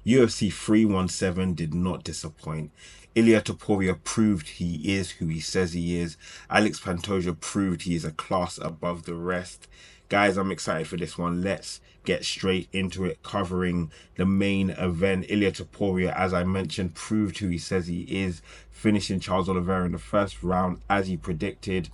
UFC 317 did not disappoint. Ilia Topuria proved he is who he says he is. Alex Pantoja proved he is a class above the rest. Guys, I'm excited for this one. Let's get straight into it, covering the main event. Ilia Topuria, as I mentioned, proved who he says he is, finishing Charles Oliveira in the first round as he predicted.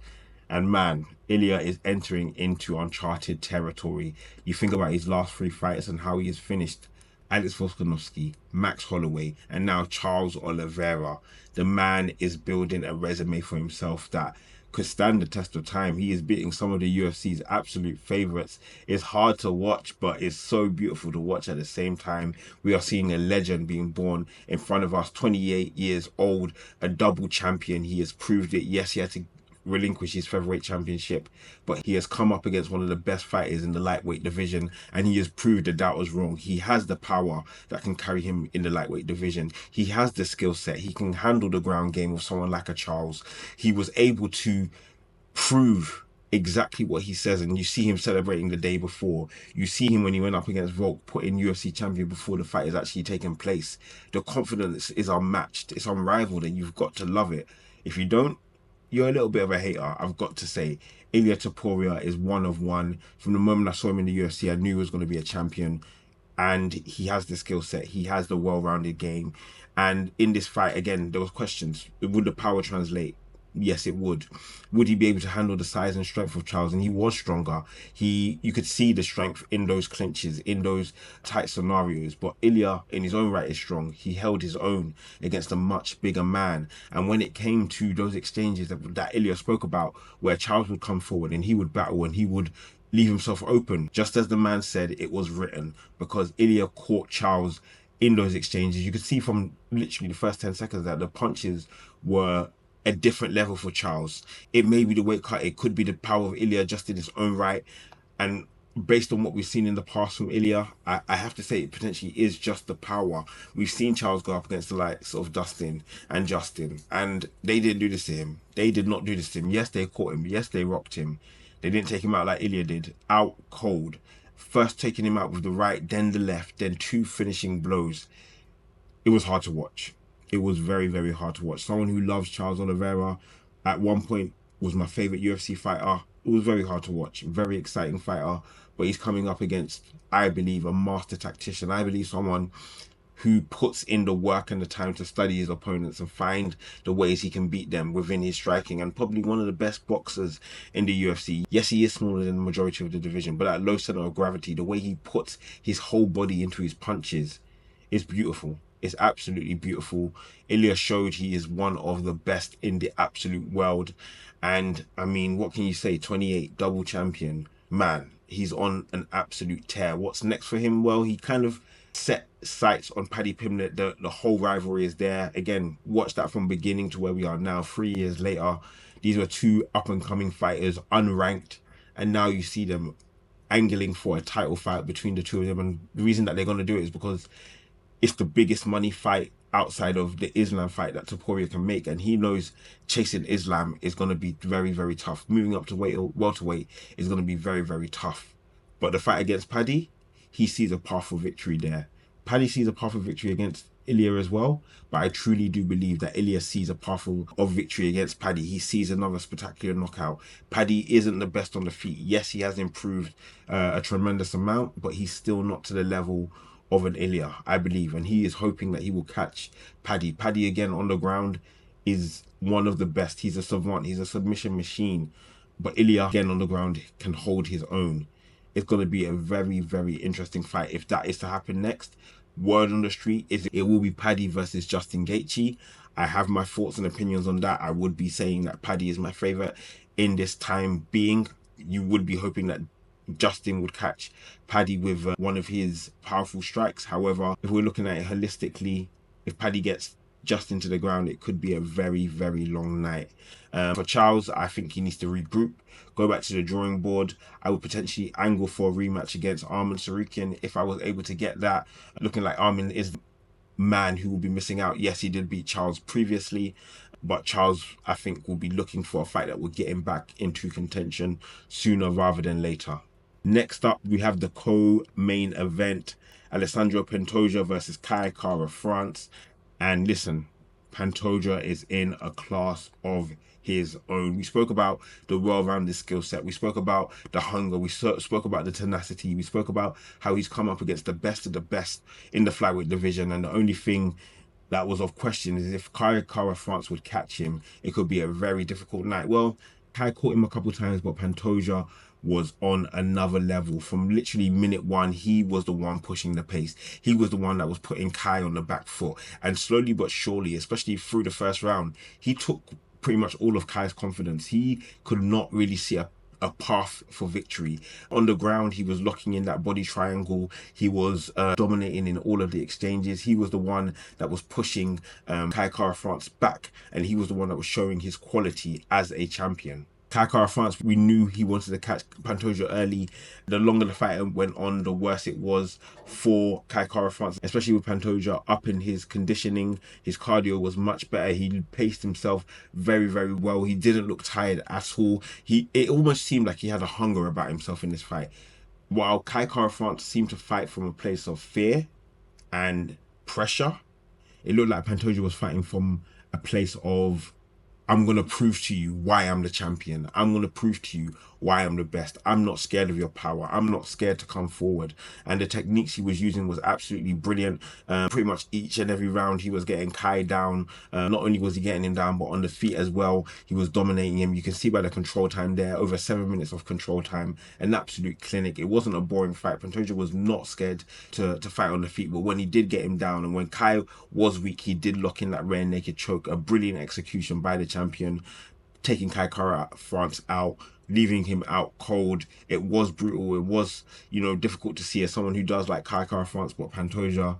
And man, Ilia is entering into uncharted territory. You think about his last three fights and how he has finished Alex Volkanovski, Max Holloway, and now Charles Oliveira. The man is building a resume for himself that could stand the test of time. He is beating some of the UFC's absolute favorites. It's hard to watch, but it's so beautiful to watch at the same time. We are seeing a legend being born in front of us, 28 years old, a double champion. He has proved it. Yes, he had to relinquish his featherweight championship, but he has come up against one of the best fighters in the lightweight division, and he has proved the doubters wrong. He has the power that can carry him in the lightweight division. He has the skill set. He can handle the ground game with someone like a Charles. He was able to prove exactly what he says, and you see him celebrating the day before. You see him when he went up against Volk, putting UFC champion before the fight is actually taking place. The confidence is unmatched. It's unrivaled, and you've got to love it. If you don't, you're a little bit of a hater, I've got to say. Ilia Topuria is one of one. From the moment I saw him in the UFC, I knew he was going to be a champion. And he has the skill set. He has the well-rounded game. And in this fight, again, there was questions. Would the power translate? Yes, it would. Would he be able to handle the size and strength of Charles? And he was stronger. You could see the strength in those clinches, in those tight scenarios. But Ilia, in his own right, is strong. He held his own against a much bigger man. And when it came to those exchanges that Ilia spoke about, where Charles would come forward and he would battle and he would leave himself open, just as the man said, it was written, because Ilia caught Charles in those exchanges. You could see from literally the first 10 seconds that the punches were a different level for Charles. It may be the weight cut, it could be the power of Ilia just in its own right. And based on what we've seen in the past from Ilia, I have to say it potentially is just the power. We've seen Charles go up against the likes of Dustin and Justin, and they didn't do this to him. They did not do this to him. Yes, they caught him. Yes, they rocked him. They didn't take him out like Ilia did, out cold. First taking him out with the right, then the left, then two finishing blows. It was hard to watch. It was very, very hard to watch. Someone who loves Charles Oliveira, at one point was my favorite UFC fighter. It was very hard to watch. Very exciting fighter, but he's coming up against, I believe, a master tactician. I believe someone who puts in the work and the time to study his opponents and find the ways he can beat them within his striking, and probably one of the best boxers in the UFC. Yes, he is smaller than the majority of the division, but at low center of gravity, the way he puts his whole body into his punches is beautiful. It's absolutely beautiful. Ilia showed he is one of the best in the absolute world. And I mean, what can you say? 28, double champion. Man, he's on an absolute tear. What's next for him? Well, he kind of set sights on Paddy Pimblett. The whole rivalry is there. Again, watch that from beginning to where we are now, 3 years later. These were two up-and-coming fighters, unranked. And now you see them angling for a title fight between the two of them. And the reason that they're going to do it is because it's the biggest money fight outside of the Islam fight that Topuria can make, and he knows chasing Islam is going to be very, very tough. Moving up to welterweight is going to be very, very tough. But the fight against Paddy, he sees a path for victory there. Paddy sees a path of victory against Ilia as well, but I truly do believe that Ilia sees a path of victory against Paddy. He sees another spectacular knockout. Paddy isn't the best on the feet. Yes, he has improved a tremendous amount, but he's still not to the level of an Ilia, I believe, and he is hoping that he will catch Paddy. Paddy, again, on the ground, is one of the best. He's a savant. He's a submission machine. But Ilia, again, on the ground, can hold his own. It's going to be a very, very interesting fight if that is to happen next. Word on the street is it will be Paddy versus Justin Gaethje. I have my thoughts and opinions on that. I would be saying that Paddy is my favorite in this time being. You would be hoping that Justin would catch Paddy with one of his powerful strikes. However, if we're looking at it holistically, if Paddy gets Justin to the ground, it could be a very, very long night. For Charles, I think he needs to regroup, go back to the drawing board. I would potentially angle for a rematch against Arman Tsarukyan if I was able to get that. Looking like Arman is the man who will be missing out. Yes, he did beat Charles previously, but Charles, I think, will be looking for a fight that will get him back into contention sooner rather than later. Next up, we have the co-main event. Alexandre Pantoja versus Kai Kara France. And listen, Pantoja is in a class of his own. We spoke about the well-rounded skill set. We spoke about the hunger. We spoke about the tenacity. We spoke about how he's come up against the best of the best in the flyweight division. And the only thing that was of question is if Kai Kara France would catch him, it could be a very difficult night. Well, Kai caught him a couple of times, but Pantoja was on another level. From literally minute one, he was the one pushing the pace. He was the one that was putting Kai on the back foot. And slowly but surely, especially through the first round, he took pretty much all of Kai's confidence. He could not really see a path for victory. On the ground, he was locking in that body triangle. He was dominating in all of the exchanges. He was the one that was pushing Kai Kara France back, and he was the one that was showing his quality as a champion. Kai Kara France, we knew he wanted to catch Pantoja early. The longer the fight went on, the worse it was for Kai Kara France, especially with Pantoja up in his conditioning. His cardio was much better. He paced himself very, very well. He didn't look tired at all. It almost seemed like he had a hunger about himself in this fight. While Kai Kara France seemed to fight from a place of fear and pressure, it looked like Pantoja was fighting from a place of, I'm going to prove to you why I'm the champion. I'm going to prove to you why I'm the best. I'm not scared of your power. I'm not scared to come forward. And the techniques he was using was absolutely brilliant. Pretty much each and every round he was getting Kai down. Not only was he getting him down, but on the feet as well. He was dominating him. You can see by the control time there, over 7 minutes of control time. An absolute clinic. It wasn't a boring fight. Pantoja was not scared to fight on the feet. But when he did get him down and when Kai was weak, he did lock in that rear naked choke. A brilliant execution by the champion, taking Kai Kara France out, leaving him out cold. It was brutal. It was, difficult to see as someone who does like Kai Kara France, but Pantoja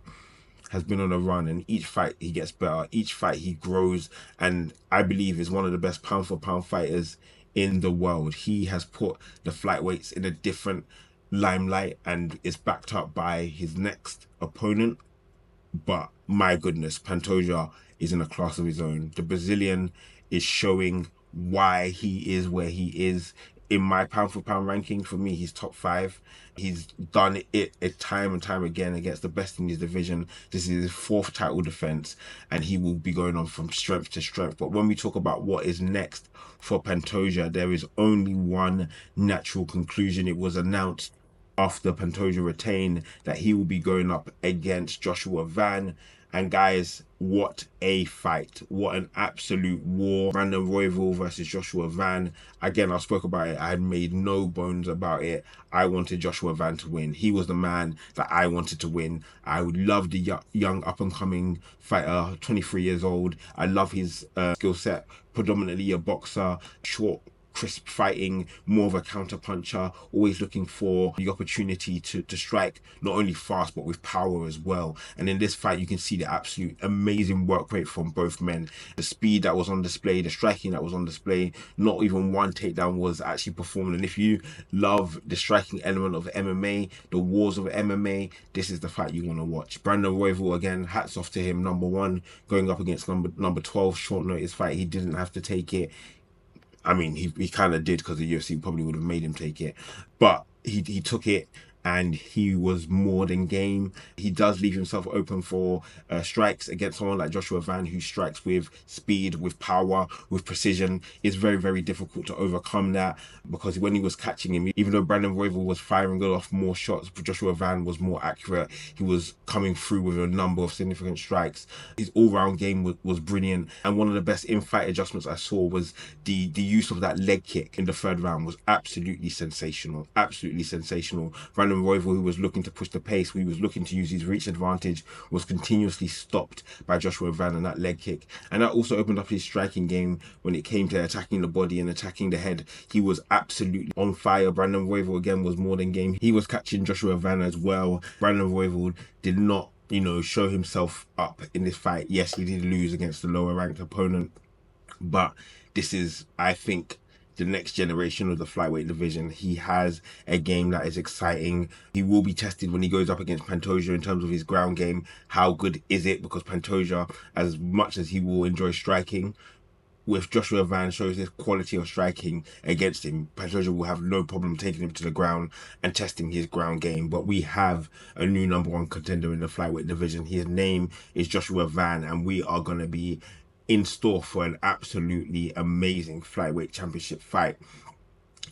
has been on a run, and each fight he gets better. Each fight he grows, and I believe is one of the best pound for pound fighters in the world. He has put the flyweights in a different limelight and is backed up by his next opponent. But my goodness, Pantoja is in a class of his own. The Brazilian is showing why he is where he is. In my pound for pound ranking, for me, he's top 5. He's done it time and time again against the best in his division. This is his 4th title defense, and he will be going on from strength to strength. But when we talk about what is next for Pantoja, there is only one natural conclusion. It was announced after Pantoja retained that he will be going up against Joshua Van. And guys, what a fight. What an absolute war. Brandon Royval versus Joshua Van. Again, I spoke about it. I had made no bones about it. I wanted Joshua Van to win. He was the man that I wanted to win. I would love the young up-and-coming fighter, 23 years old. I love his skill set. Predominantly a boxer, short, crisp fighting, more of a counter puncher, always looking for the opportunity to strike not only fast but with power as well. And in this fight you can see the absolute amazing work rate from both men. The speed that was on display, the striking that was on display, not even one takedown was actually performed. And if you love the striking element of MMA, the wars of MMA, this is the fight you want to watch. Brandon Royval, again, hats off to him. Number 1 going up against number 12, short notice fight. He didn't have to take it. I mean, he kind of did, because the UFC probably would have made him take it. But he took it, and he was more than game. He does leave himself open for strikes against someone like Joshua Van, who strikes with speed, with power, with precision. It's very, very difficult to overcome that, because when he was catching him, even though Brandon Royval was firing off more shots, Joshua Van was more accurate. He was coming through with a number of significant strikes. His all-round game was brilliant, and one of the best in-fight adjustments I saw was the use of that leg kick in the 3rd round was absolutely sensational. Absolutely sensational. Brandon Royval, who was looking to push the pace, who was looking to use his reach advantage, was continuously stopped by Joshua Van and that leg kick. And that also opened up his striking game when it came to attacking the body and attacking the head. He was absolutely on fire. Brandon Royval, again, was more than game. He was catching Joshua Van as well. Brandon Royval did not, show himself up in this fight. Yes, he did lose against the lower ranked opponent, but this is, I think, the next generation of the flyweight division. He has a game that is exciting. He will be tested when he goes up against Pantoja in terms of his ground game. How good is it? Because Pantoja, as much as he will enjoy striking, if Joshua Van shows this quality of striking against him, Pantoja will have no problem taking him to the ground and testing his ground game. But we have a new #1 contender in the flyweight division. His name is Joshua Van, and we are going to be in store for an absolutely amazing flyweight championship fight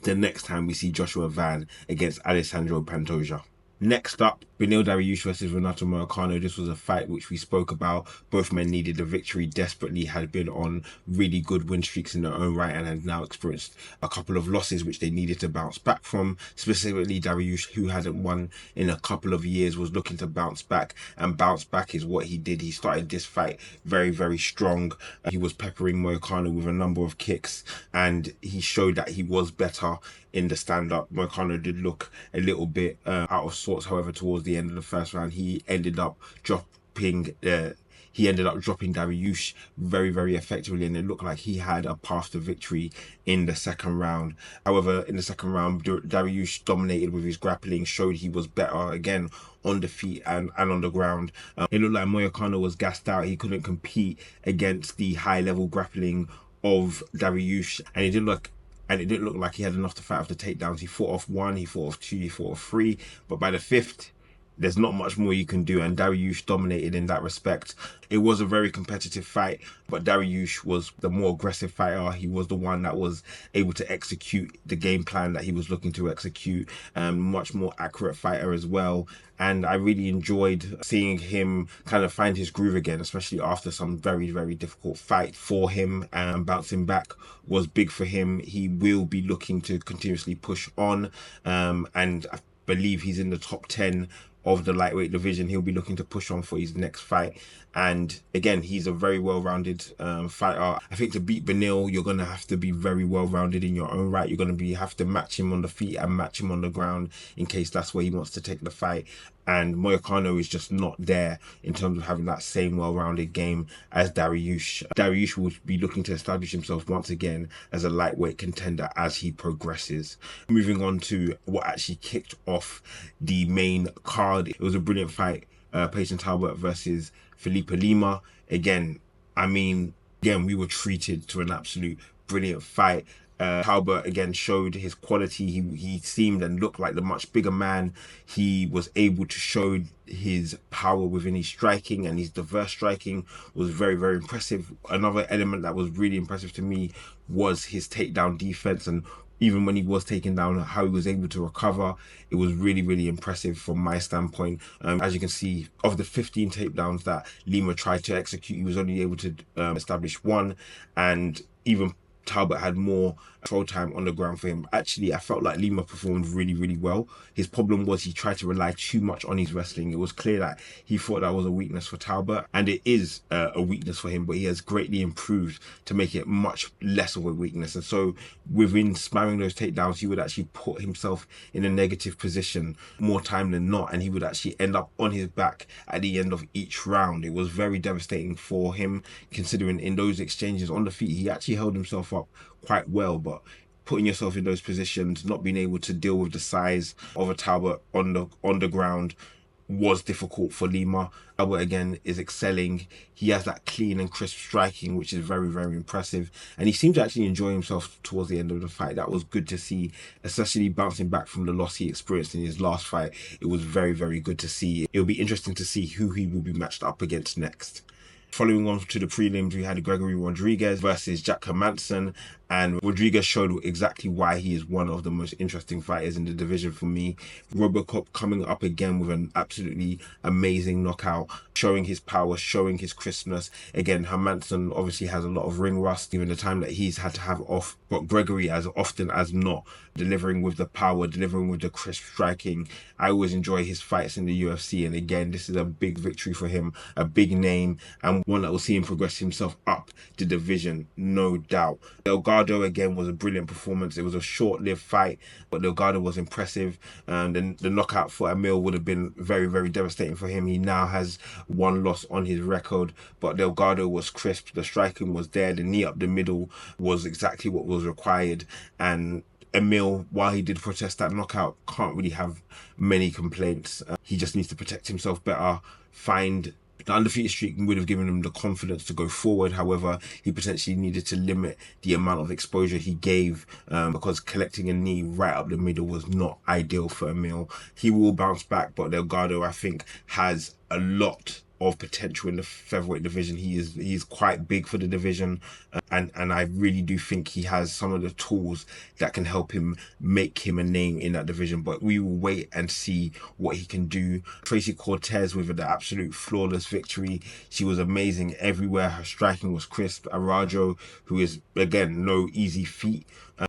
the next time we see Joshua Van against Alexandre Pantoja. Next up, Beneil Dariush versus Renato Moicano. This was a fight which we spoke about. Both men needed a victory desperately, had been on really good win streaks in their own right, and had now experienced a couple of losses which they needed to bounce back from. Specifically, Dariush, who hadn't won in a couple of years, was looking to bounce back, and bounce back is what he did. He started this fight very, very strong. He was peppering Moicano with a number of kicks, and he showed that he was better in the stand-up. Moicano did look a little bit out of sorts. However, towards the end of the first round, he ended up dropping Dariush very, very effectively, and it looked like he had a path to victory in the second round. However, in the second round, Dariush dominated with his grappling, showed he was better again on the feet and on the ground. It looked like Moicano was gassed out. He couldn't compete against the high-level grappling of Dariush, and it didn't look like he had enough to fight off the takedowns. He fought off one, he fought off two, he fought off three, but by the fifth, there's not much more you can do, and Dariush dominated in that respect. It was a very competitive fight, but Dariush was the more aggressive fighter. He was the one that was able to execute the game plan that he was looking to execute. Much more accurate fighter as well. And I really enjoyed seeing him kind of find his groove again, especially after some very, very difficult fight for him. Bouncing back was big for him. He will be looking to continuously push on, and I believe he's in the top 10 of the lightweight division. He'll be looking to push on for his next fight, and again, he's a very well-rounded fighter. I think to beat Beneil, you're gonna have to be very well-rounded in your own right. You're gonna have to match him on the feet and match him on the ground in case that's where he wants to take the fight. And Moicano is just not there in terms of having that same well-rounded game as Dariush. Dariush will be looking to establish himself once again as a lightweight contender as he progresses. Moving on to what actually kicked off the main card. It was a brilliant fight. Payton Talbot versus Felipe Lima. Again, we were treated to an absolute brilliant fight. Talbot again showed his quality. He seemed and looked like the much bigger man. He was able to show his power within his striking, and his diverse striking was very, very impressive. Another element that was really impressive to me was his takedown defense, and even when he was taken down, how he was able to recover. It was really, really impressive from my standpoint. As you can see, of the 15 takedowns that Lima tried to execute, he was only able to establish one, and even Talbot had more control time on the ground for him. Actually, I felt like Lima performed really, really well. His problem was he tried to rely too much on his wrestling. It was clear that he thought that was a weakness for Talbot, and it is a weakness for him, but he has greatly improved to make it much less of a weakness. And so within spamming those takedowns, he would actually put himself in a negative position more time than not, and he would actually end up on his back at the end of each round. It was very devastating for him, considering in those exchanges on the feet, he actually held himself up quite well, but putting yourself in those positions, not being able to deal with the size of a Talbot on the ground was difficult for Lima. Talbot again is excelling. He has that clean and crisp striking, which is very, very impressive, and he seemed to actually enjoy himself towards the end of the fight. That was good to see, especially bouncing back from the loss he experienced in his last fight. It was very, very good to see. It'll be interesting to see who he will be matched up against next. Following on to the prelims, we had Gregory Rodrigues versus Jack Hermansson, and Rodrigues showed exactly why he is one of the most interesting fighters in the division for me. Robocop coming up again with an absolutely amazing knockout, showing his power, showing his crispness. Again, Hermansson obviously has a lot of ring rust, given the time that he's had to have off, but Gregory, as often as not, delivering with the power, delivering with the crisp striking. I always enjoy his fights in the UFC, and again, this is a big victory for him, a big name, and one that will see him progress himself up the division, no doubt. Delgado again was a brilliant performance. It was a short-lived fight, but Delgado was impressive. Then the knockout for Emil would have been very, very devastating for him. He now has one loss on his record, but Delgado was crisp. The striking was there. The knee up the middle was exactly what was required, and Emil, while he did protest that knockout, can't really have many complaints. He just needs to protect himself better, find The undefeated streak would have given him the confidence to go forward. However, he potentially needed to limit the amount of exposure he gave, because collecting a knee right up the middle was not ideal for Emil. He will bounce back, but Delgado, I think, has a lot of potential in the featherweight division. He's quite big for the division, and I really do think he has some of the tools that can help him make him a name in that division. But we will wait and see what he can do. Tracy Cortez with the absolute flawless victory. She was amazing everywhere. Her striking was crisp. Arajo, who is again no easy feat.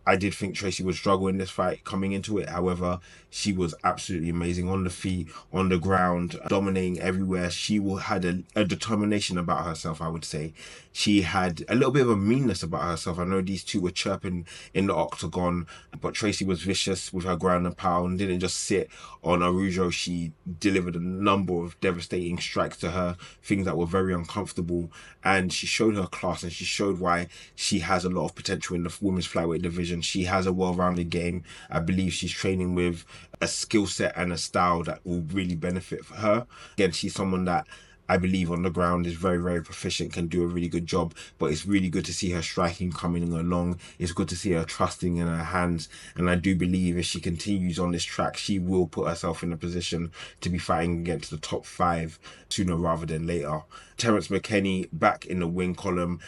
I did think Tracy would struggle in this fight coming into it. However, she was absolutely amazing on the feet, on the ground, dominating everywhere. She had a determination about herself, I would say. She had a little bit of a meanness about herself. I know these two were chirping in the octagon, but Tracy was vicious with her ground and pound, didn't just sit on Arujo. She delivered a number of devastating strikes to her, things that were very uncomfortable, and she showed her class, and she showed why she has a lot of potential in the women's flyweight division. She has a well-rounded game. I believe she's training with a skill set and a style that will really benefit for her. Again, she's someone that I believe on the ground is very, very proficient, can do a really good job, but it's really good to see her striking coming along. It's good to see her trusting in her hands, and I do believe if she continues on this track, she will put herself in a position to be fighting against the top 5 sooner rather than later. Terence McKinney back in the win column.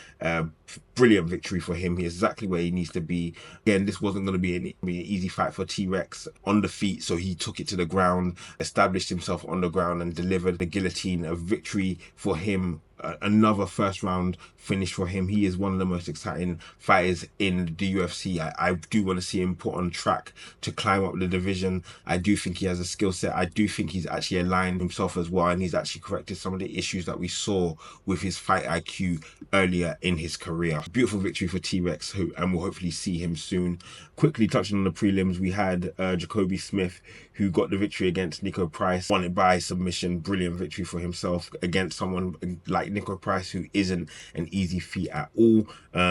Brilliant victory for him. He's exactly where he needs to be. Again, this wasn't going to be an easy fight for T-Rex on the feet, so he took it to the ground, established himself on the ground, and delivered the guillotine. A victory for him. Another first round finish for him. He is one of the most exciting fighters in the UFC. I do want to see him put on track to climb up the division. I do think he has a skill set. I do think he's actually aligned himself as well, and he's actually corrected some of the issues that we saw with his fight IQ earlier in his career. Beautiful victory for T-Rex, and we'll hopefully see him soon. Quickly touching on the prelims, we had Jacoby Smith, who got the victory against Nico Price, won it by submission. Brilliant victory for himself against someone like Nico Price, who isn't an easy feat at all.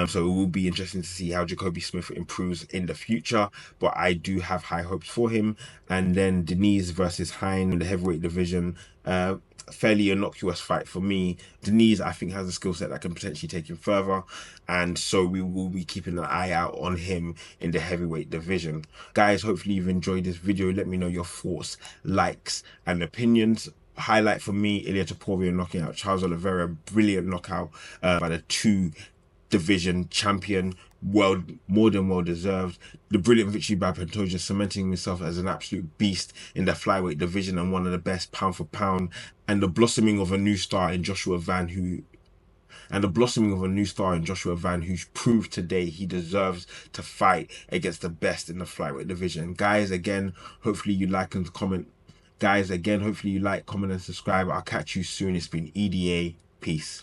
So it will be interesting to see how Jacoby Smith improves in the future, but I do have high hopes for him. And then Denise versus Hein in the heavyweight division. Fairly innocuous fight for me. Denise, I think, has a skill set that can potentially take him further, and so we will be keeping an eye out on him in the heavyweight division. Guys, hopefully you've enjoyed this video. Let me know your thoughts, likes, and opinions. Highlight for me, Ilia Topuria knocking out Charles Oliveira. Brilliant knockout by the 2 division champion. Well, more than well deserved. The brilliant victory by Pantoja, cementing himself as an absolute beast in the flyweight division and one of the best pound for pound. And the blossoming of a new star in Joshua Van, who's proved today he deserves to fight against the best in the flyweight division. Guys, again, hopefully you like and comment. Guys, again, hopefully you like, comment, and subscribe. I'll catch you soon. It's been EDA. Peace.